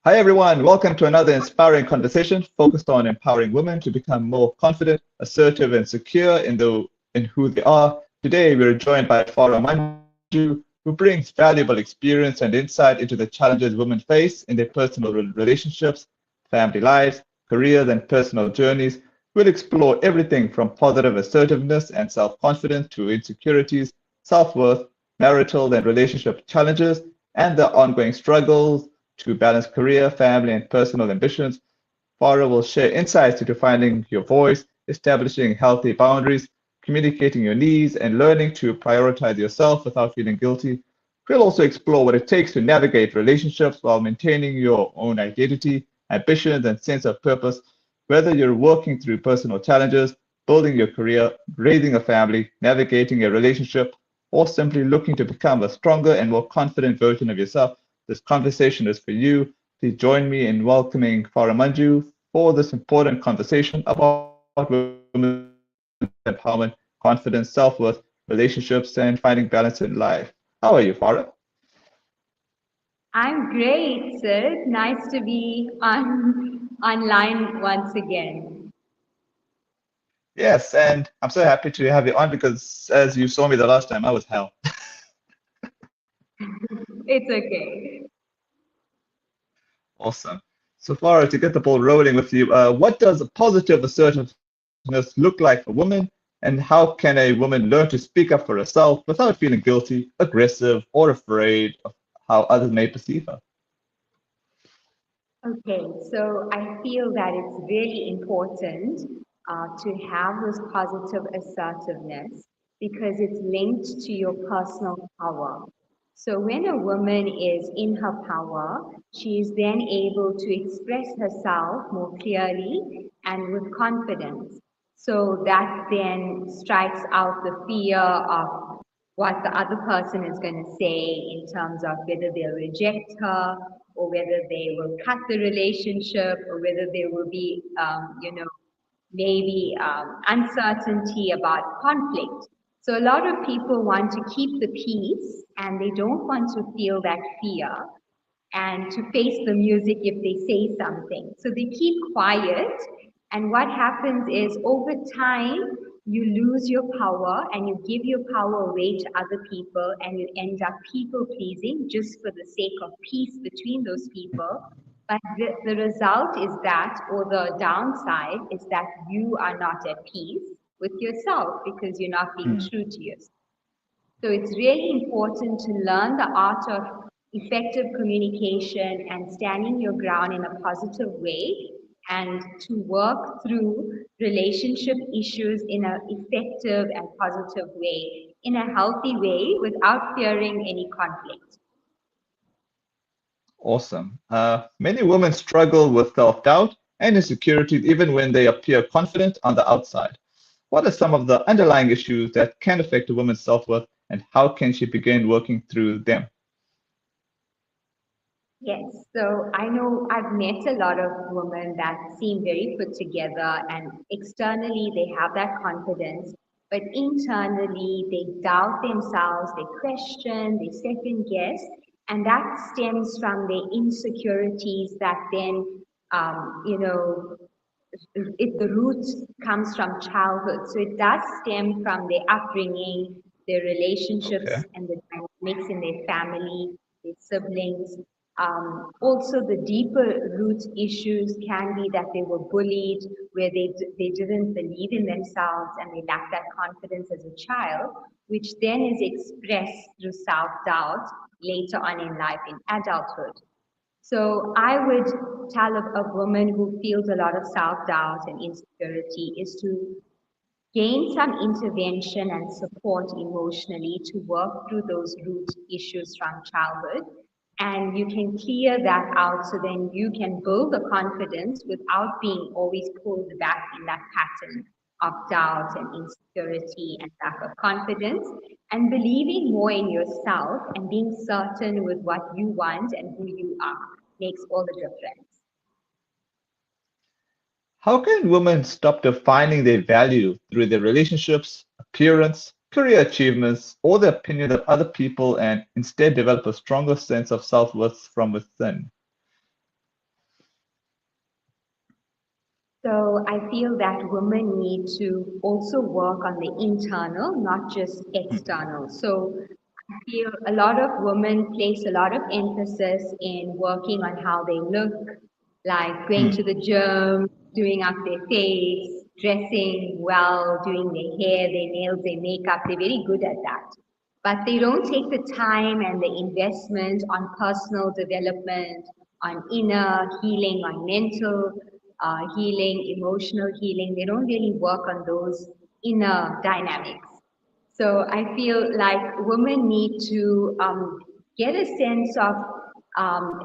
Hi, everyone. Welcome to another inspiring conversation focused on empowering women to become more confident, assertive, and secure in who they are. Today, we're joined by Farah Manjoo, who brings valuable experience and insight into the challenges women face in their personal relationships, family lives, careers, and personal journeys. We'll explore everything from positive assertiveness and self-confidence to insecurities, self-worth, marital and relationship challenges, and the ongoing struggles to balance career, family, and personal ambitions. Farah will share insights into finding your voice, establishing healthy boundaries, communicating your needs, and learning to prioritize yourself without feeling guilty. We'll also explore what it takes to navigate relationships while maintaining your own identity, ambitions, and sense of purpose. Whether you're working through personal challenges, building your career, raising a family, navigating a relationship, or simply looking to become a stronger and more confident version of yourself, this conversation is for you. Please join me in welcoming Farah Manjoo for this important conversation about women's empowerment, confidence, self-worth, relationships, and finding balance in life. How are you, Farah? I'm great, Sid. Nice to be online once again. Yes, and I'm so happy to have you on because as you saw me the last time, I was hell. It's okay. Awesome. So Farah, to get the ball rolling with you, what does positive assertiveness look like for women, and how can a woman learn to speak up for herself without feeling guilty, aggressive, or afraid of how others may perceive her? Okay, so I feel that it's really important to have this positive assertiveness because it's linked to your personal power. So when a woman is in her power, she is then able to express herself more clearly and with confidence. So that then strikes out the fear of what the other person is going to say in terms of whether they'll reject her or whether they will cut the relationship or whether there will be, maybe uncertainty about conflict. So a lot of people want to keep the peace and they don't want to feel that fear and to face the music if they say something. So they keep quiet. And what happens is over time, you lose your power and you give your power away to other people and you end up people pleasing just for the sake of peace between those people. But the result is that, or the downside is that you are not at peace with yourself because you're not being Hmm. true to yourself. So it's really important to learn the art of effective communication and standing your ground in a positive way and to work through relationship issues in an effective and positive way, in a healthy way without fearing any conflict. Awesome. Many women struggle with self-doubt and insecurities even when they appear confident on the outside. What are some of the underlying issues that can affect a woman's self-worth, and how can she begin working through them? Yes, so I know I've met a lot of women that seem very put together, and externally they have that confidence, but internally they doubt themselves, they question, they second guess, and that stems from their insecurities that then, the root comes from childhood. So it does stem from their upbringing, their relationships, Okay. and the dynamics in their family, their siblings. Also, the deeper root issues can be that they were bullied, where they didn't believe in themselves and they lacked that confidence as a child, which then is expressed through self doubt later on in life in adulthood. So I would tell a woman who feels a lot of self-doubt and insecurity is to gain some intervention and support emotionally to work through those root issues from childhood. And you can clear that out so then you can build the confidence without being always pulled back in that pattern of doubt and insecurity and lack of confidence and believing more in yourself and being certain with what you want and who you are makes all the difference. How can women stop defining their value through their relationships, appearance, career achievements, or the opinions of other people and instead develop a stronger sense of self-worth from within? So I feel that women need to also work on the internal, not just external. So I feel a lot of women place a lot of emphasis in working on how they look, like going to the gym, doing up their face, dressing well, doing their hair, their nails, their makeup. They're very good at that. But they don't take the time and the investment on personal development, on inner healing, on mental healing, emotional healing. They don't really work on those inner dynamics. So I feel like women need to get a sense of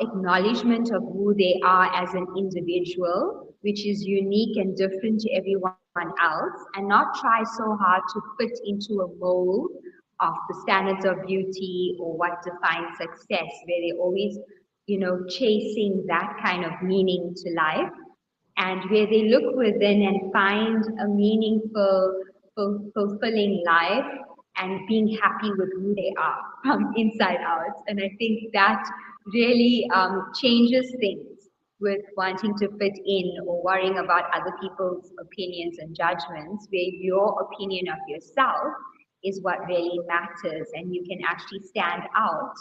acknowledgement of who they are as an individual, which is unique and different to everyone else, and not try so hard to fit into a mold of the standards of beauty or what defines success, where they're always, chasing that kind of meaning to life, and where they look within and find a meaningful, fulfilling life and being happy with who they are from inside out. And I think that really changes things with wanting to fit in or worrying about other people's opinions and judgments, where your opinion of yourself is what really matters and you can actually stand out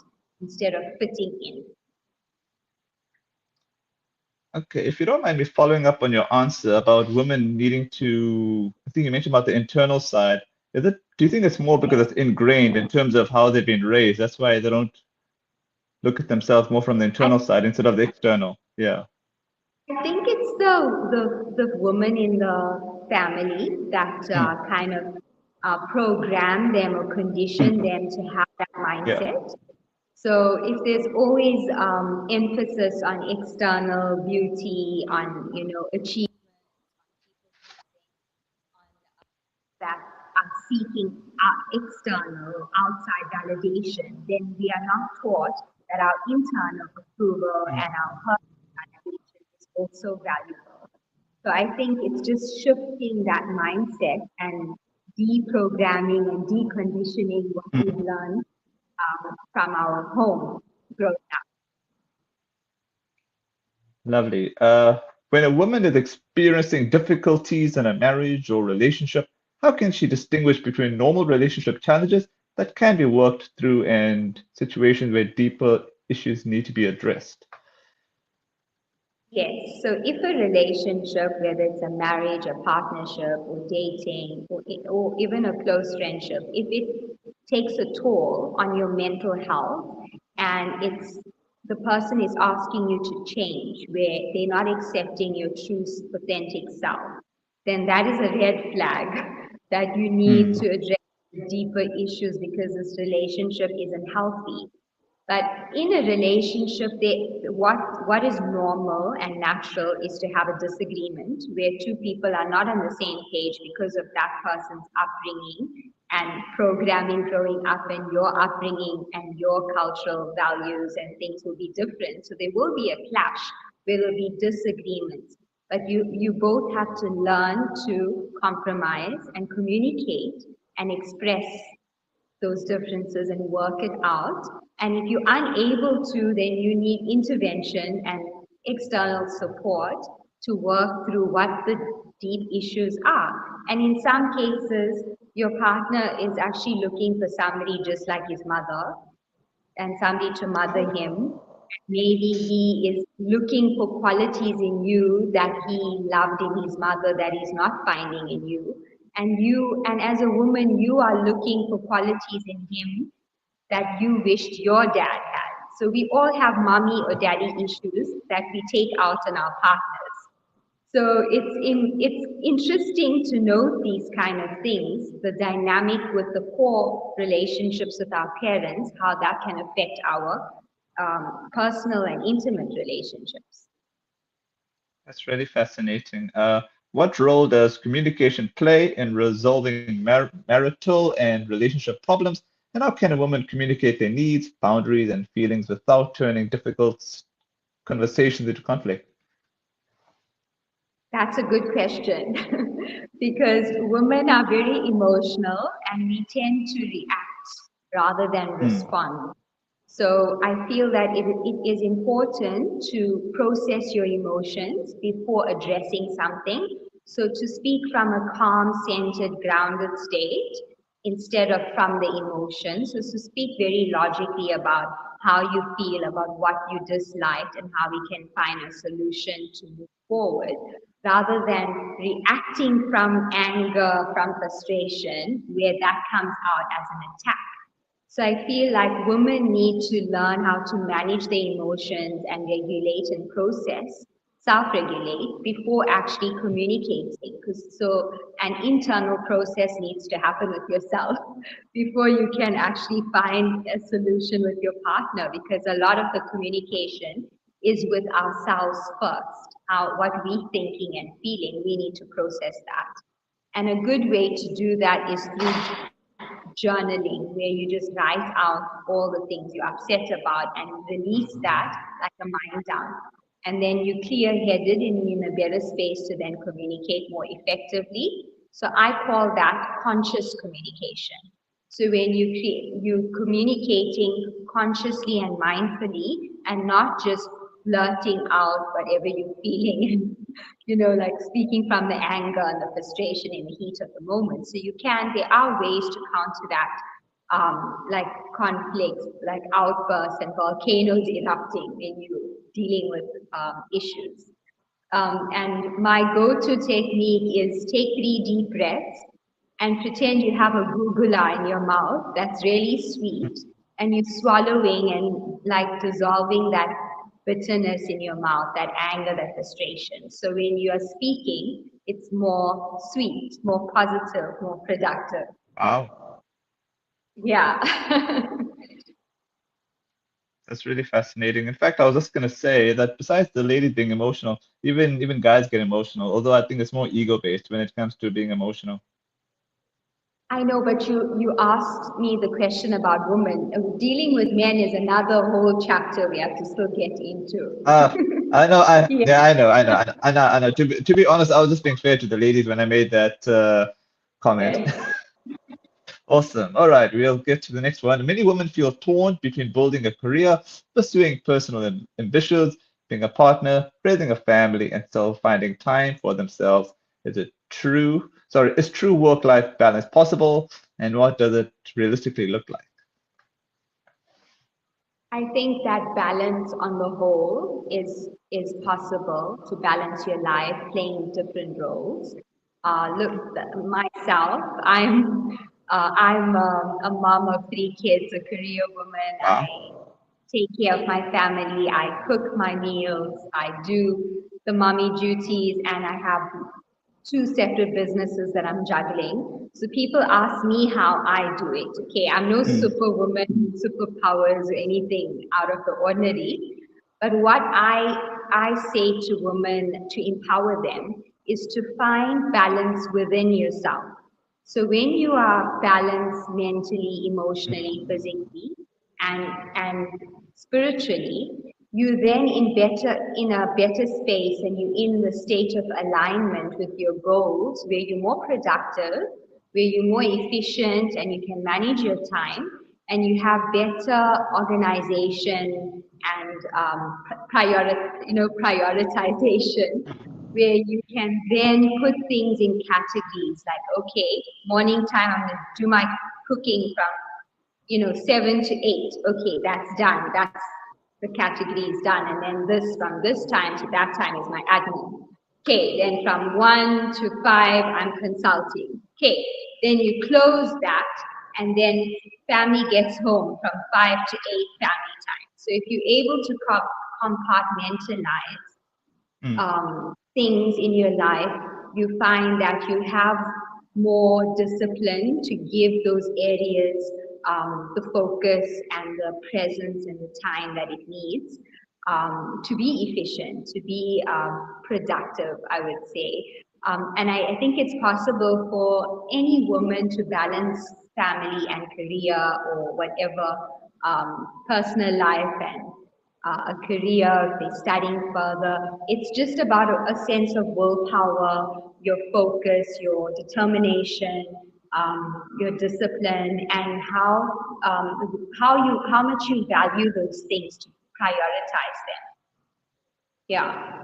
instead of fitting in. Okay, if you don't mind me following up on your answer about women needing to, I think you mentioned about the internal side. Do you think it's more because it's ingrained in terms of how they've been raised? That's why they don't look at themselves more from the I internal side instead of the external. Yeah. I think it's the woman in the family that Mm, kind of program them or condition them to have that yeah. mindset. So if there's always emphasis on external beauty, on achievement, that are seeking external, outside validation, then we are not taught that our internal approval Mm, and our personal validation is also valuable. So I think it's just shifting that mindset and deprogramming and deconditioning what we've mm. learned from our home growing up. Lovely. When a woman is experiencing difficulties in a marriage or relationship, how can she distinguish between normal relationship challenges that can be worked through and situations where deeper issues need to be addressed? Yes, so if a relationship, whether it's a marriage, a partnership, or dating, or even a close friendship, if it takes a toll on your mental health and the person is asking you to change, where they're not accepting your true, authentic self, then that is a red flag that you need Mm, to address deeper issues because this relationship isn't healthy. But in a relationship, what is normal and natural is to have a disagreement where two people are not on the same page because of that person's upbringing and programming growing up, and your upbringing and your cultural values and things will be different. So there will be a clash, there will be disagreements. But you both have to learn to compromise and communicate and express those differences and work it out. And if you're unable to, then you need intervention and external support to work through what the deep issues are. And in some cases, your partner is actually looking for somebody just like his mother and somebody to mother him. Maybe he is looking for qualities in you that he loved in his mother that he's not finding in you. And as a woman, you are looking for qualities in him that you wished your dad had. So we all have mommy or daddy issues that we take out on our partners. So it's interesting to note these kind of things, the dynamic with the core relationships with our parents, how that can affect our personal and intimate relationships. that's really fascinating. What role does communication play in resolving marital and relationship problems? And how can a woman communicate their needs, boundaries, and feelings without turning difficult conversations into conflict? That's a good question because women are very emotional and we tend to react rather than Mm, respond. So I feel that it is important to process your emotions before addressing something. So to speak from a calm, centered, grounded state instead of from the emotions. So to speak very logically about how you feel, about what you disliked, and how we can find a solution to move forward, rather than reacting from anger, from frustration, where that comes out as an attack. So I feel like women need to learn how to manage their emotions and regulate and process, self-regulate before actually communicating. Because so an internal process needs to happen with yourself before you can actually find a solution with your partner. Because a lot of the communication is with ourselves first. What we thinking and feeling, we need to process that. And a good way to do that is through journaling, where you just write out all the things you're upset about and release that like a mind dump. And then you're clear headed and in a better space to then communicate more effectively. So I call that conscious communication. So when you're communicating consciously and mindfully and not just blurting out whatever you're feeling and like speaking from the anger and the frustration in the heat of the moment. So there are ways to counter that, like conflicts, like outbursts and volcanoes erupting when you're dealing with issues. And my go-to technique is take 3 deep breaths and pretend you have a gugula in your mouth that's really sweet, and you're swallowing and like dissolving that bitterness in your mouth, that anger, that frustration. So when you are speaking, it's more sweet, more positive, more productive. Wow, Yeah. that's really fascinating. In fact, I was just gonna say that besides the ladies being emotional, even guys get emotional. Although I think it's more ego-based when it comes to being emotional. I know, but you asked me the question about women. Dealing with men is another whole chapter we have to still get into. Uh, I know, Yeah. yeah, I know. To be honest, I was just being fair to the ladies when I made that comment. Awesome. All right, we'll get to the next one. Many women feel torn between building a career, pursuing personal ambitions, being a partner, raising a family, and still finding time for themselves. Is true work-life balance possible? And what does it realistically look like? I think that balance on the whole is possible to balance your life playing different roles. Look, myself, I'm a mom of 3 kids, a career woman. I Wow. take care of my family. I cook my meals. I do the mommy duties, and I have 2 separate businesses that I'm juggling. So people ask me how I do it. Okay, I'm no Mm. superwoman, superpowers, or anything out of the ordinary. But what I say to women to empower them is to find balance within yourself. So when you are balanced mentally, emotionally, physically, and spiritually, you then in a better space, and you're in the state of alignment with your goals, where you're more productive, where you're more efficient, and you can manage your time, and you have better organization and prioritization, where you can then put things in categories like, okay, morning time, I'm going to do my cooking from 7 to 8. Okay, that's done. That's the category is done. And then this from this time to that time is my admin. Okay, then from 1 to 5, I'm consulting. Okay, then you close that, and then family gets home from 5 to 8 family time. So if you're able to compartmentalize Mm. things in your life, you find that you have more discipline to give those areas the focus and the presence and the time that it needs to be efficient, to be productive, I would say. And I think it's possible for any woman to balance family and career or whatever personal life and a career, if they're studying further. It's just about a sense of willpower, your focus, your determination, your discipline, and how much you value those things to prioritize them. Yeah.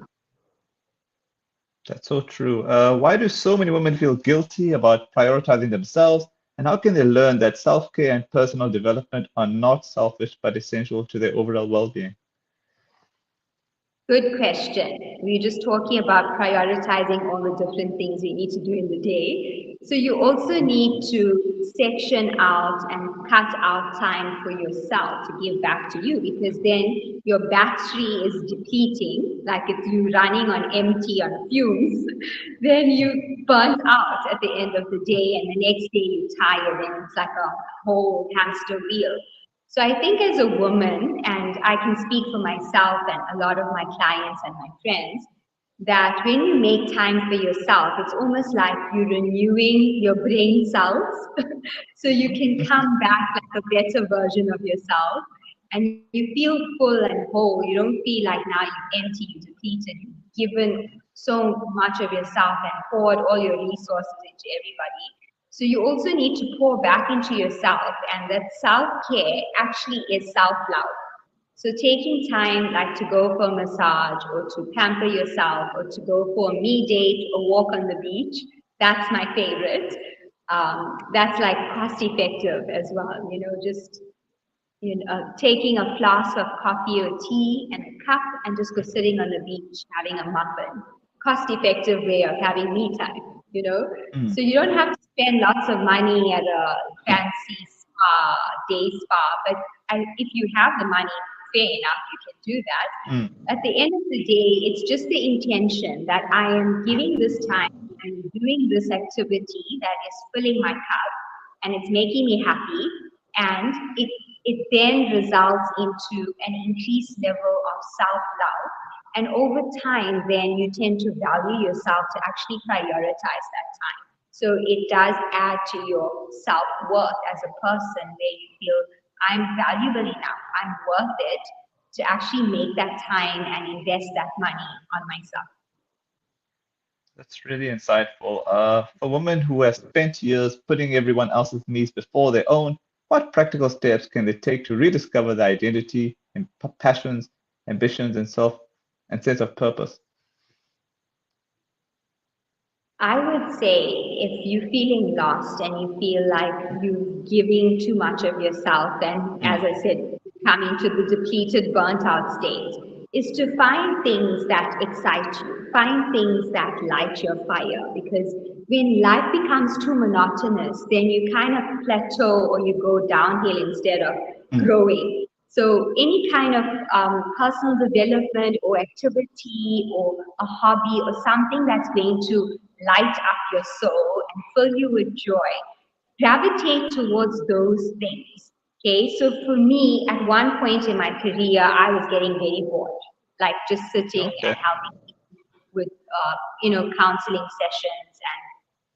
That's so true. Why do so many women feel guilty about prioritizing themselves? And how can they learn that self-care and personal development are not selfish but essential to their overall well-being? Good question. We're just talking about prioritizing all the different things we need to do in the day. So you also need to section out and cut out time for yourself to give back to you, because then your battery is depleting, like it's you running on empty on fumes. Then you burnt out at the end of the day, and the next day you're tired, and it's like a whole hamster wheel. So I think as a woman, and I can speak for myself and a lot of my clients and my friends, that when you make time for yourself, it's almost like you're renewing your brain cells so you can come back like a better version of yourself, and you feel full and whole. You don't feel like now you're empty, you're depleted, you've given so much of yourself and poured all your resources into everybody. So you also need to pour back into yourself, and that self-care actually is self-love. So taking time like to go for a massage or to pamper yourself or to go for a me date or walk on the beach, that's my favorite. That's like cost effective as well, just taking a flask of coffee or tea and a cup and just go sitting on the beach having a muffin. Cost effective way of having me time. Mm, So you don't have to spend lots of money at a fancy spa, day spa, but if you have the money, fair enough, you can do that. mm. At the end of the day, it's just the intention that I am giving this time and doing this activity that is filling my cup and it's making me happy, and it then results into an increased level of self-love. And over time, then you tend to value yourself to actually prioritize that time. So it does add to your self-worth as a person, where you feel I'm valuable enough, I'm worth it to actually make that time and invest that money on myself. That's really insightful. For women who have spent years putting everyone else's needs before their own, what practical steps can they take to rediscover their identity and passions, ambitions, and sense of purpose? I would say if you're feeling lost and you feel like you're giving too much of yourself, and as I said, coming to the depleted, burnt out state, is to find things that excite you, find things that light your fire. Because when life becomes too monotonous, then you kind of plateau or you go downhill instead of Mm, growing. So any kind of personal development or activity or a hobby or something that's going to light up your soul and fill you with joy, gravitate towards those things. Okay, so for me, at one point in my career, I was getting very bored, like just sitting and okay. helping people with, counseling sessions and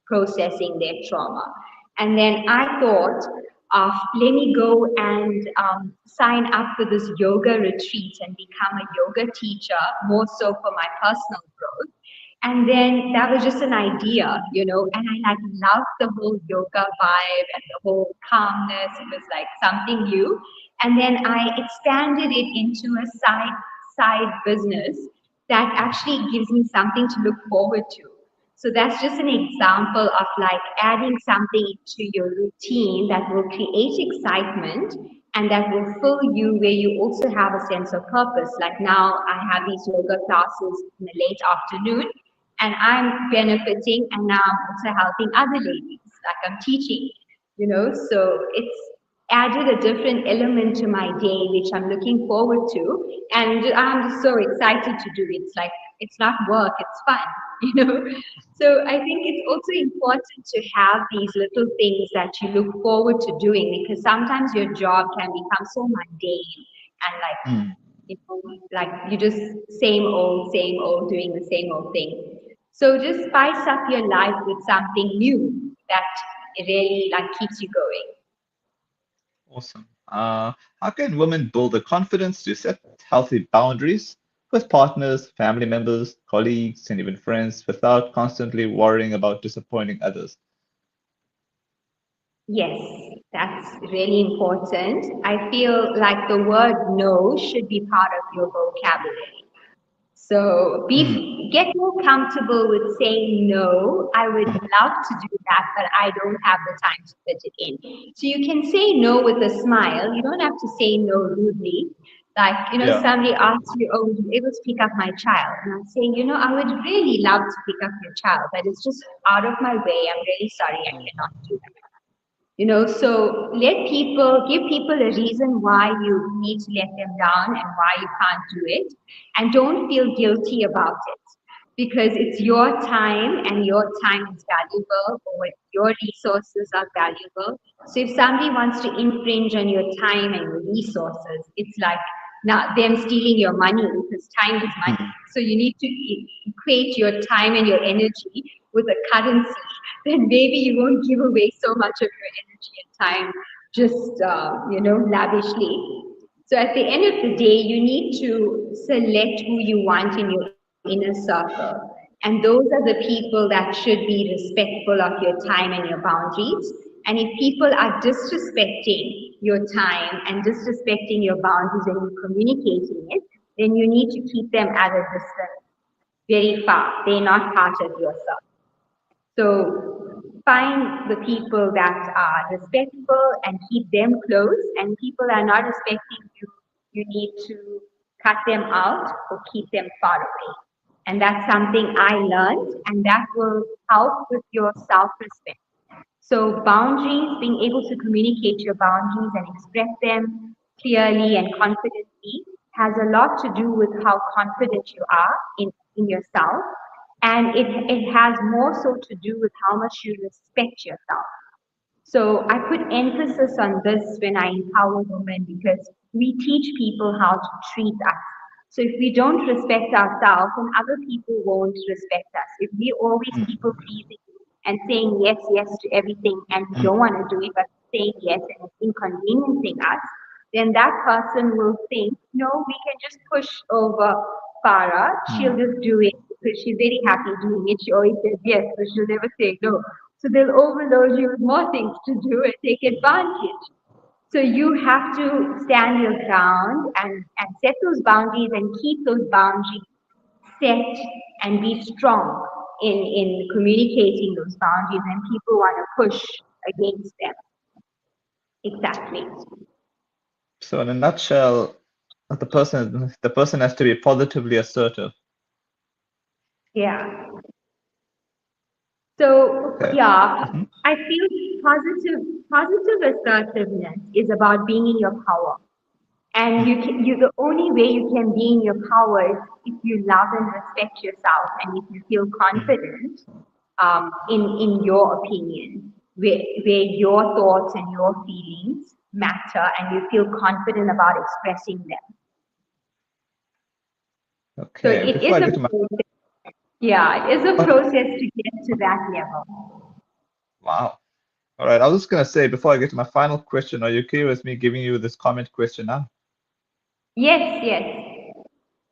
processing their trauma. And then I thought of let me go and sign up for this yoga retreat and become a yoga teacher, more so for my personal growth. And then that was just an idea, and I like loved the whole yoga vibe and the whole calmness. It was like something new. And then I expanded it into a side business that actually gives me something to look forward to. So that's just an example of like adding something into your routine that will create excitement and that will fill you, where you also have a sense of purpose. Like now I have these yoga classes in the late afternoon and I'm benefiting, and now I'm also helping other ladies, like I'm teaching. So it's added a different element to my day, which I'm looking forward to. And I'm just so excited to do it. It's like, it's not work, it's fun, you know. So I think it's also important to have these little things that you look forward to doing, because sometimes your job can become so mundane and Mm. like you just same old, doing the same old thing. So just spice up your life with something new that really like keeps you going. Awesome. How can women build the confidence to set healthy boundaries with partners, family members, colleagues, and even friends without constantly worrying about disappointing others? Yes, that's really important. I feel like the word no should be part of your vocabulary. So Mm, get more comfortable with saying no. I would love to do that, but I don't have the time to fit it in. So you can say no with a smile. You don't have to say no rudely. Like, yeah. somebody asks you, oh, would you be able to pick up my child? And I'm saying, I would really love to pick up your child, but it's just out of my way. I'm really sorry I cannot do that. So give people a reason why you need to let them down and why you can't do it. And don't feel guilty about it because it's your time and your time is valuable or your resources are valuable. So if somebody wants to infringe on your time and your resources, it's like not them stealing your money because time is money. Mm, So you need to equate your time and your energy with a currency. Then maybe you won't give away so much of your energy and time just lavishly. So at the end of the day, you need to select who you want in your inner circle. And those are the people that should be respectful of your time and your boundaries. And if people are disrespecting your time and disrespecting your boundaries and you're communicating it, then you need to keep them at a distance, very far. They're not part of yourself. So find the people that are respectful and keep them close. And people are not respecting you, you need to cut them out or keep them far away. And that's something I learned, and that will help with your self respect. So, boundaries, being able to communicate your boundaries and express them clearly and confidently, has a lot to do with how confident you are in yourself. And it has more so to do with how much you respect yourself. So I put emphasis on this when I empower women because we teach people how to treat us. So if we don't respect ourselves, then other people won't respect us. If we always mm, people pleasing and saying yes, yes to everything and we mm, don't want to do it, but saying yes and it's inconveniencing us, then that person will think, no, we can just push over Farah. She'll mm. just do it because she's very happy doing it. She always says yes, so she'll never say no. So they'll overload you with more things to do and take advantage. So you have to stand your ground and set those boundaries and keep those boundaries set and be strong in communicating those boundaries and people want to push against them. Exactly. So in a nutshell, the person has to be positively assertive. Yeah. So Okay. yeah, Hmm. I feel positive assertiveness is about being in your power. And the only way you can be in your power is if you love and respect yourself and if you feel Mm. confident in your opinion, where your thoughts and your feelings matter and you feel confident about expressing them. So Okay. it Before is I a get to my process. Yeah, it is a oh, process to get to that level. wow. All right. I was just gonna say before I get to my final question, are you okay with me giving you this comment question now? Yes, yes.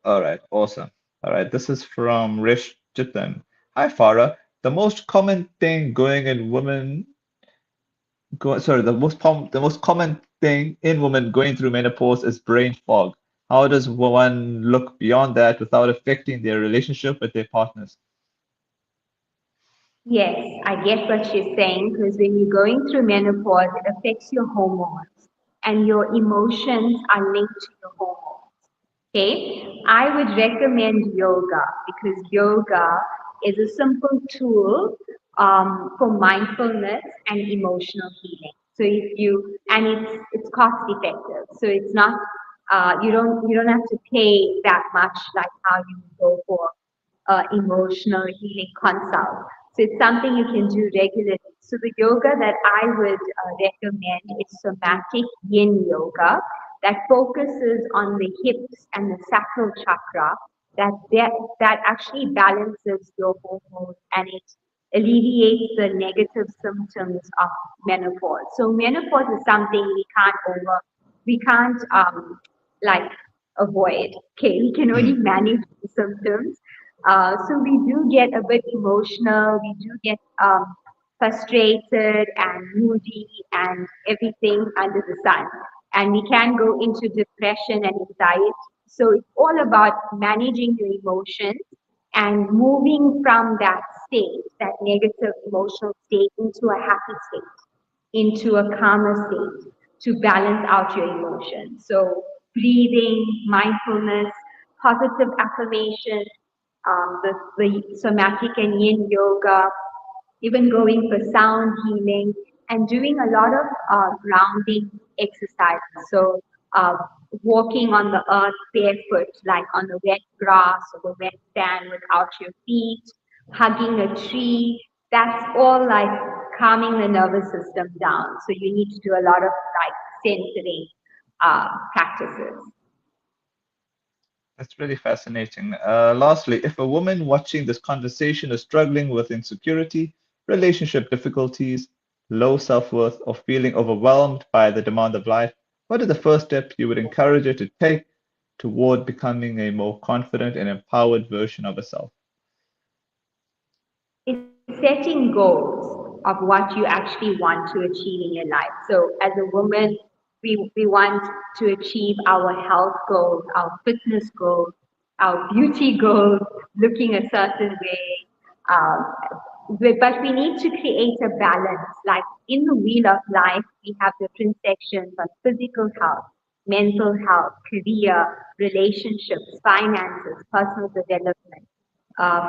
All right. Awesome. All right. This is from Rish Chitan. Hi, Farah. The most common thing going in women sorry, the most common thing in women going through menopause is brain fog. How does one look beyond that without affecting their relationship with their partners? Yes, I get what she's saying because when you're going through menopause, it affects your hormones and your emotions are linked to your hormones. Okay, I would recommend yoga because yoga is a simple tool for mindfulness and emotional healing. So if you and it's cost effective, so it's not you don't have to pay that much like how you go for emotional healing consult. So it's something you can do regularly. So the yoga that I would recommend is somatic yin yoga that focuses on the hips and the sacral chakra that actually balances your hormones and it alleviates the negative symptoms of menopause. So menopause is something we can't like avoid. Okay, we can only Mm, manage the symptoms. So we do get a bit emotional. We do get frustrated and moody and everything under the sun. And we can go into depression and anxiety. So it's all about managing your emotions and moving from that state, that negative emotional state, into a happy state, into a calmer state to balance out your emotions. So breathing, mindfulness, positive affirmation, the somatic and yin yoga, even going for sound healing and doing a lot of grounding exercises. So uh, walking on the earth barefoot, like on the wet grass or the wet sand without your feet, hugging a tree, that's all like calming the nervous system down. So you need to do a lot of like centering practices. That's really fascinating. Lastly, if a woman watching this conversation is struggling with insecurity, relationship difficulties, low self-worth, or feeling overwhelmed by the demand of life, what is the first step you would encourage her to take toward becoming a more confident and empowered version of herself? It's setting goals of what you actually want to achieve in your life. So as a woman, we want to achieve our health goals, our fitness goals, our beauty goals, looking a certain way. Um, but we need to create a balance. Like in the wheel of life, we have different sections on physical health, mental health, career, relationships, finances, personal development,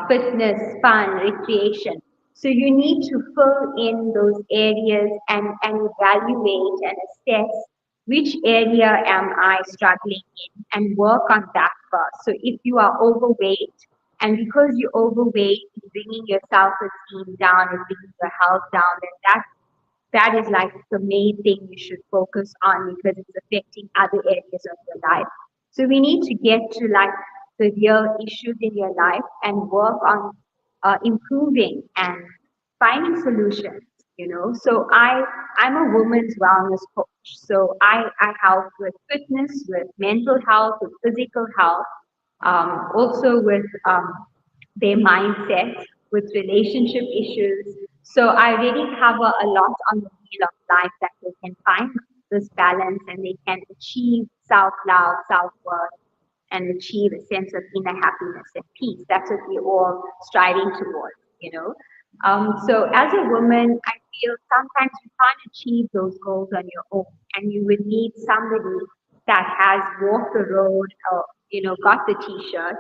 fitness, fun, recreation. So you need to fill in those areas and evaluate and assess which area am I struggling in and work on that first. So if you are overweight, and because you're overweight, you're bringing your self-esteem down and bringing your health down, then that is like the main thing you should focus on because it's affecting other areas of your life. So we need to get to like the real issues in your life and work on improving and finding solutions. So I'm a woman's wellness coach. So I help with fitness, with mental health, with physical health, also with their mindset, with relationship issues. So I really cover a lot on the wheel of life that they can find this balance and they can achieve self-love, self-worth, and achieve a sense of inner happiness and peace. That's what we're all striving towards. So as a woman, I feel sometimes you can't achieve those goals on your own, and you would need somebody that has walked the road or got the t-shirt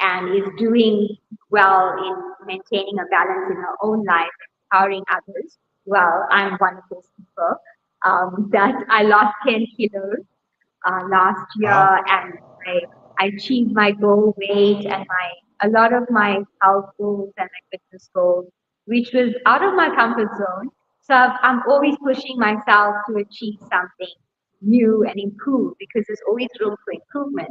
and is doing well in maintaining a balance in her own life and empowering others. Well, I'm one of those people that I lost 10 kilos last Wow. year, and I achieved my goal weight and my a lot of my health goals and my fitness goals, which was out of my comfort zone. So I'm always pushing myself to achieve something new and improve because there's always room for improvement.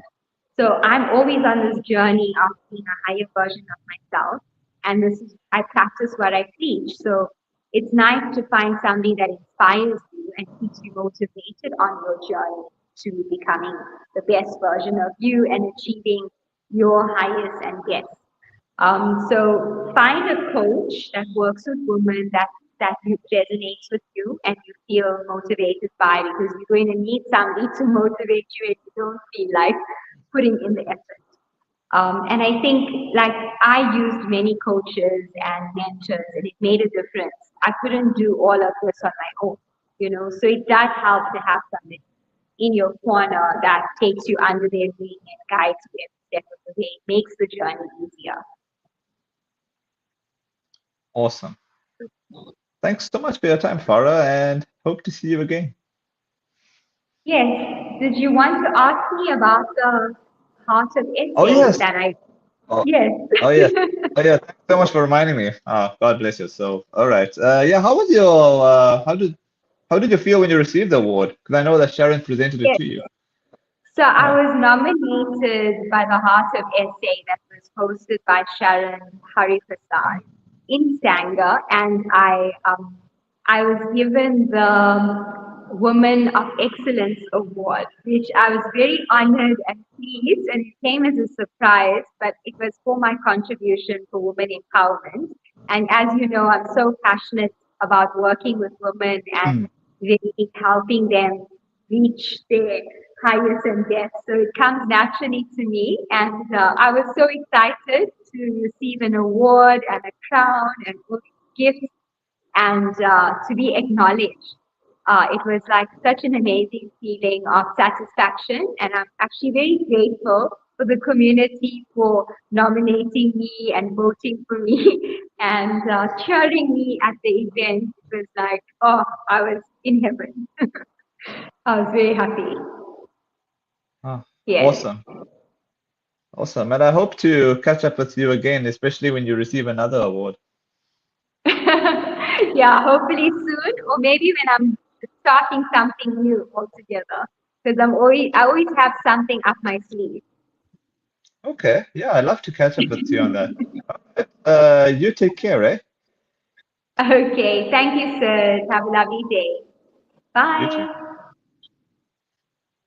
So I'm always on this journey of being a higher version of myself, and this is I practice what I preach. So it's nice to find somebody that inspires you and keeps you motivated on your journey to becoming the best version of you and achieving your highest and best. So find a coach that works with women that resonates with you and you feel motivated by because you're going to need somebody to motivate you if you don't feel like putting in the effort. And I think like I used many coaches and mentors and it made a difference. I couldn't do all of this on my own. So it does help to have somebody in your corner that takes you under their wing and guides you every step of the way. It makes the journey easier. Awesome. Thanks so much for your time, Farah, and hope to see you again. Yes. Did you want to ask me about the heart of Oh, essay yes. that I? Oh, Yes. oh, yes. Oh, yeah. Thanks so much for reminding me. God bless you. So, all right. Yeah. How was your? How did you feel when you received the award? Because I know that Sharon presented it Yes. to you. So I Yeah. was nominated by the Heart of Essay that was hosted by Sharon Hariprasad in Sanger, and I was given the Woman of Excellence Award, which I was very honored and pleased, and it came as a surprise, but it was for my contribution for women empowerment. And as you know, I'm so passionate about working with women and Mm. really helping them reach their highest and best. So it comes naturally to me. And I was so excited to receive an award and a crown and all these gifts and to be acknowledged. It was like such an amazing feeling of satisfaction, and I'm actually very grateful for the community for nominating me and voting for me and cheering me at the event. It was like, oh, I was in heaven. I was very happy. Ah, Yes. awesome. Awesome. And I hope to catch up with you again, especially when you receive another award. Yeah, hopefully soon, or maybe when I'm starting something new altogether. Because I always have something up my sleeve. Okay. Yeah, I'd love to catch up with you on that. You take care, eh? Okay, thank you, sir. Have a lovely day. You too. Bye.